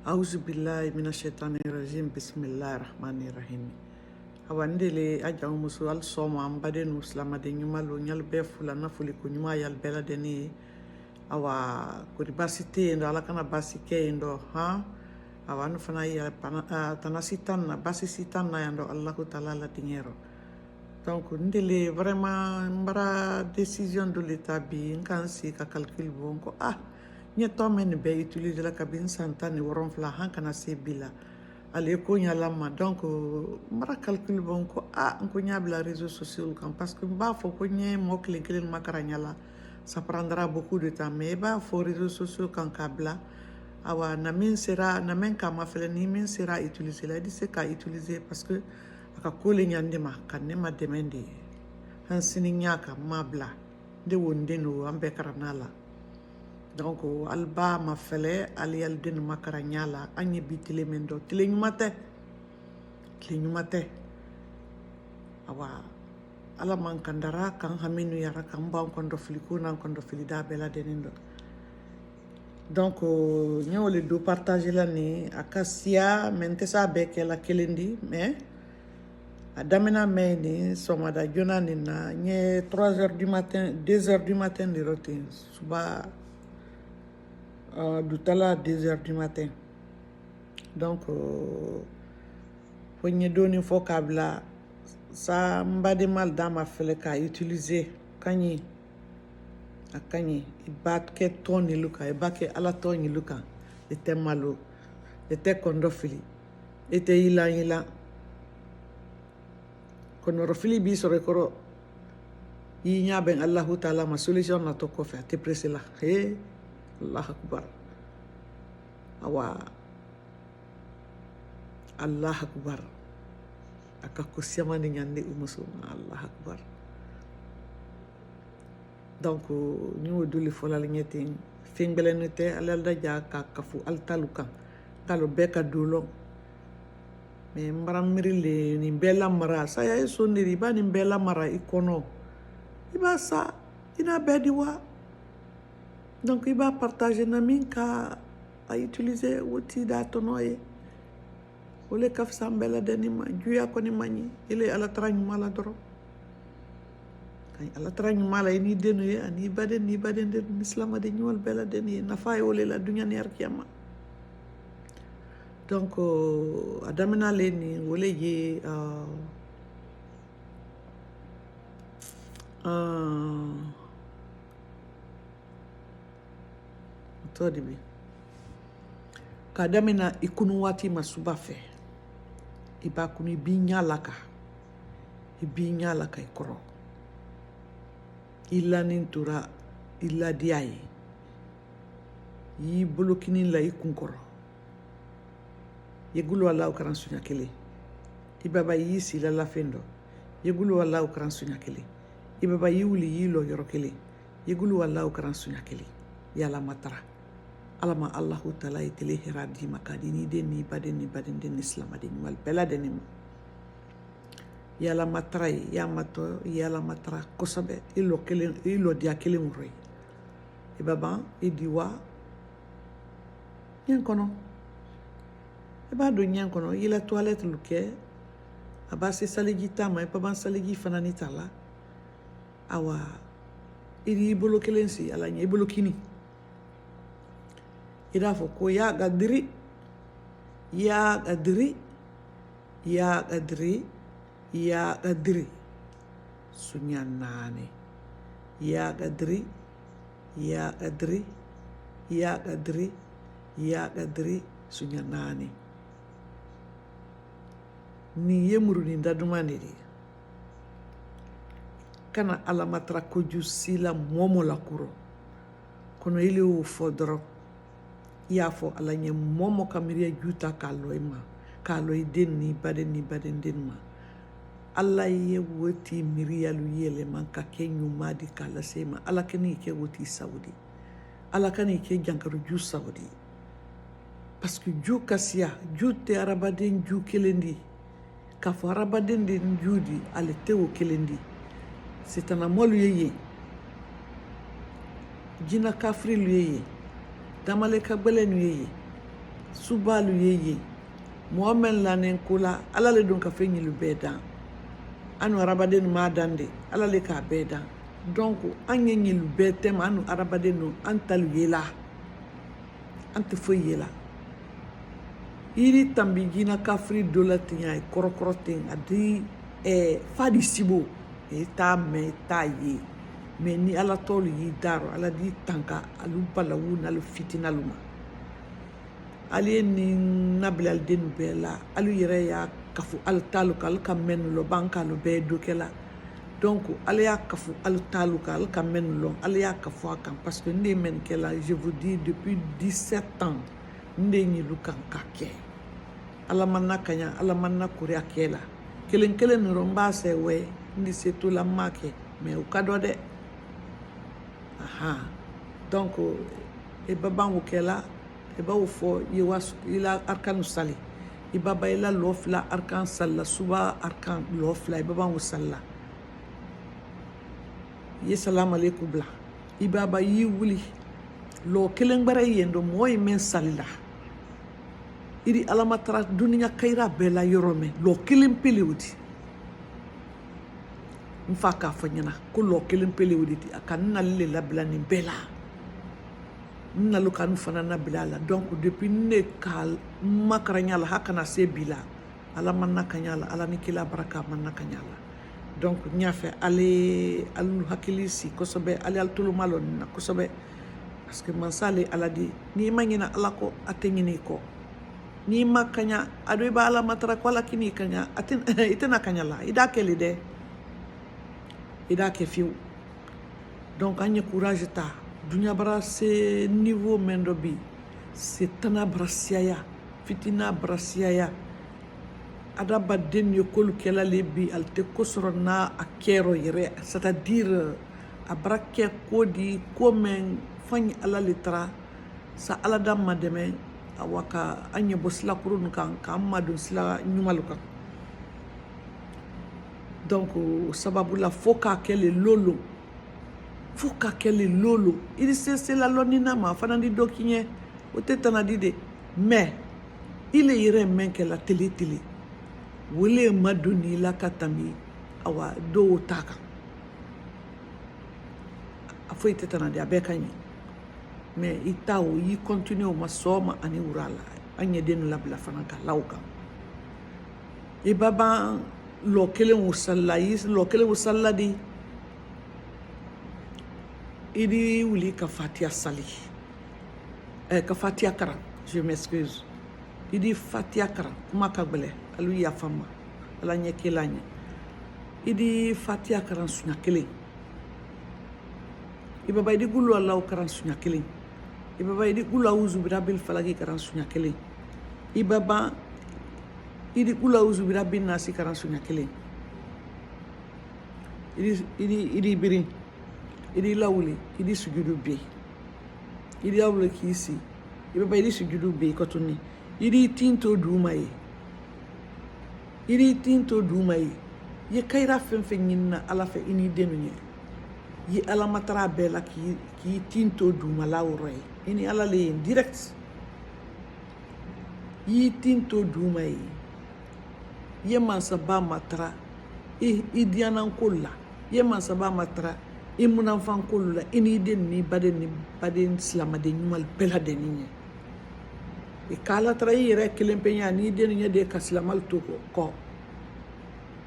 Auzu billahi minash-shaytanir rajim. Bismillahir-rahmanir-rahim. Awandele ajaw musu al soma ambade nu islamade nyumalo nyal be fula na fuli ko nyuma yal bela deni awa kuri basite ndo ala kana basike ndo ha awa nu fana ya tanasitan na basisitan na ndo Allahu taala la tingero. Donc ndele vraiment mbara décision de l'état bi nkansi ka calcul bon ko nye tome ni be utiliser la kabine santa ni woron fla han kana se bila ale ko nya lama donc mara calcul bon ko ko nya bla réseaux sociaux kan parce que ba fo ko nye mo kle makara nya la ça prendra beaucoup de temps mais ba fo réseaux sociaux kan kabla awa na min sera na men kama fele ni min sera utiliser la di se ka utiliser parce que aka ko le nya ndema kan ne ma demande han sini nya ka mabla de wonde no ambe karanala. Donc alba ma fele ali al den makara nyala anye bitile mendo tile nyumate awa ala man kandara kan haminu yara kan ba kondo filikuna kondo filida bela denindo. Donc nyole do partager la ni akasia mente sa beke la kelendi mais adamena me ni somada jona ni na nye 3h du matin 2h du matin de routine suba d'Utala 2h du matin. Donc, pour nous donner un vocabulaire, ça m'a de mal dans ma fille qu'à utiliser. Kanyi, il bat que ton iluka, il bat que ala ton iluka, était malo, était condofili, était ila. Condofili bis recoro, il y a ben Allahu Ta'ala ma solution na to kofa, te presse là. Allah akbar awa Allah akbar akako siamani nyande umusuma Allah akbar. Donc ñu duli folal ñeting fingbelenete alal da jaka kafu altaluka talo beka dulo me mbaram mirile ni bela mara saya soniri ba ni bela mara ikono iba sa ina bediwa. Donc il va partager namin ka a utiliser outil d'atonoye ole kaf sambela denima juya ko ni mani ile ala trañu mala doro kay ala trañu mala ni denu ye ani baden de islam de ñol bela deni nafa ole la dunya ni arkiyama. Donc adamina leni wole ye todibi kadamina ikunu wati masuba fe iba kuni binya laka ikoro illa nintura illa diaye yi bolokini la ikunkoro yegulu wala ukran sunya kele ibaba yi sila la fendo yegulu wala ukran sunya kele ibaba yi wuli yi lo yoro kele yegulu wala ukran sunya kele yala matara alama Allahu Ta'ala itele heradi makadini deni baden den islam adeni wal bela deni yala matra yamato yala matra kosabe ilo dia kele muroi ibaba idiwa nyankono eba do nyankono ila toilette luke abase saligi tama e paban saligi fanani tala awa iri bolo kelensi ala nya bolo kini ida fo ko ya gadri sunyanane ya gadri sunyanane ni yemuru ni dadumane di kana alamatra koju sila momo la kuro kono ile o fodro ya fo alanye momo kamiria juta kalo den ni baden den ma alla ye woti mirialu yele man ka kenyu madi kala sema ala kani ke woti saudi ala kani ke jankaru ju saudi parce que ju kasia ju te arabaden ju kelendi ka fo arabaden den judi ale tewo kelendi c'est un amolu yeye jina kafri yeye damale ka gbele yeye subalu ye Mohamed lanen kula ala le don ka fe nyilu bedan anu arabaden ma dande ala le ka bedan donc an ye nyilu betem anu arabaden no antalu yela ante fo yela iri tambi gina kafri dolatinya e korokoroten adi fadi sibo ta me ta ye me ni ala tolu yi daro ala di tanka alu balawu na lu fitina luma ali ni nabilal denu bela alu yere ya kafu al talu kal kamen lo banka lo be dokela donc ali ya kafu al talu kal kamen lo ali ya kafu akam parce que ndi men kela je vous dis depuis 17 ans ndi ni lu kan kake ala manna kanya ala manna kuri akela kelen romba se we ndi setu la make mais o kado de aha donc e baba wukela e ba wo fo yewas ila arkan sali e baba ila lofla arkan salla suba arkan lofla e baba wo salla ye salam alaykum bla e baba yi wuli lo kelen bara yendo moy men salla iri alamatra dunia kaira bela yorome lo kelen peliwudi mfaka fanyana ko lo kelen peliwudi akan nalle labla ni bela nalu kanu fana na bilala donc depuis ne kal makaranya la hakana se bila ala manna kanyala ala ni kila baraka manna kanyala donc nyafe ale alu hakilisi kosobe ale al tulu malon na kosobe parce que man sale ala di ni mangina ala ko atengini ko ni makanya adu ba ala matra ko ala kini kanya atin itena kanyala ida kele de ida ke fiu donc anya courage ta dunya bara se niveau mendobi se tana brasiaya fitina brasiaya ada baden yo kolu kela lebi alte kosrona akero yere c'est-à-dire abrake kodi komen fany ala litra sa ala damma deme awaka anya bosla kurun kan kamadu sla nyumaluka donc sababu la foka kele lolo il c'est la lonina ma fanandi dokinye o tetana dide mais il est ire men que la télé wole maduni la katami awa do taka afoi tetana de abekani mais itawo yi continue ma soma ani urala anye den labla fanaka lauka e baba lo kelen usalla di idi wuli ka fatia sali ka fatia karan je m'excuse idi fatia karan kuma ka gbele alu ya fama ala nye kelanya idi fatia karan sunya kelen ibaba idi gulu allah karan sunya kelen ibaba idi gulu auzu birabil falaki karan sunya kelen ibaba idi gulu auzu birabil nasi karan sunya kelen idi birin idi lawuli idi sujudu be idi lawuli kisi ibaba idi sujudu be kotuni idi tinto dumaye ye kaira fenfen yinna ala fe ini denunye ye ala matara bela ki tinto duma lawroy ini ala le direct yi tinto dumaye ye mansa ba matara idianan kolla ye mansa ba matara imunan fan kolla ini den ni baden slama de nyumal bela de ninye e kala trai re kelempenya ni den nya de kaslamal to ko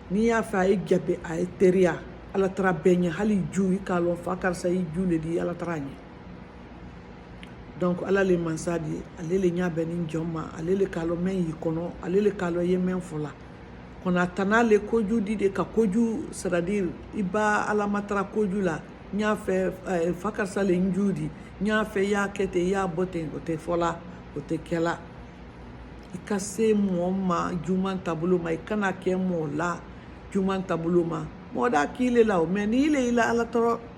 ni ya fa e gabe a teria ala tra benya hali ju kalo fakar say jule di ala trani donc ala le mansadi alele nya benin jomma alele kalo men yikono alele kalo yemen fola kona tanale koju di de ka koju c'est-à-dire iba ala matra koju la nya fe fakar sale njudi nya fe ya kete ya boten o te fola o te kela ikase mo ma juman tabulu ma ikana ke mo la juman tabulu ma moda kile la men ile ila ala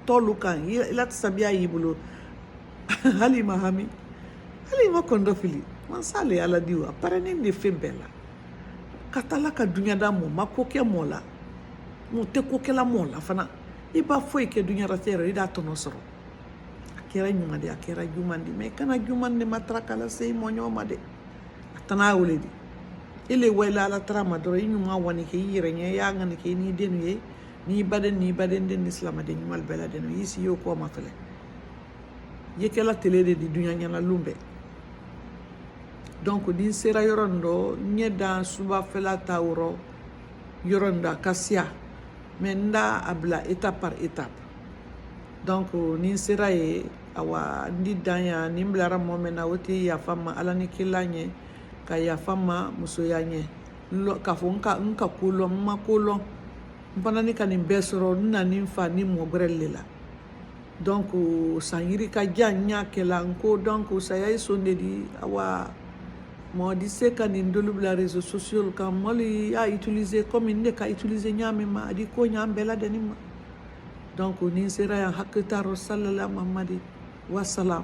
tolukan ila sabia yibulo halima kondofili man sale ala diwa parane de fembela katala ka dunya da mo makoke mo la mo te kokela mo la fana iba foi ke dunya ratero ida tono soro akera nyuma de akera jumandi me kana jumande matraka la sey mo nyoma de tana wulidi ile wayla ala trama doro inyuma wani ke yire nye ya ngani ke ni denu ye ni baden den islam de nyumal bela denu yisi yo ko mafale yekela tele de di dunya nyana lumbe donc din sera yorondo nyeda suba fela tawro yoronda kasia menda abla étape par étape donc nin sera ye awa ndi danya nimblara momena woti ya fama ala ni kilanye ka ya fama muso yanye lo ka fo nka kulo ma kulo mpana ni kanin besoro na nin fa ni mo grelle la donc sanyiri ka janya kela nko donc saya sonde di awa mo di se kanin dolubla réseaux sociaux ka moli a utiliser comme inde ka utiliser nyame ma di ko nyambela denima donc nin sera ya hakitaro sallallahu alaihi wasallam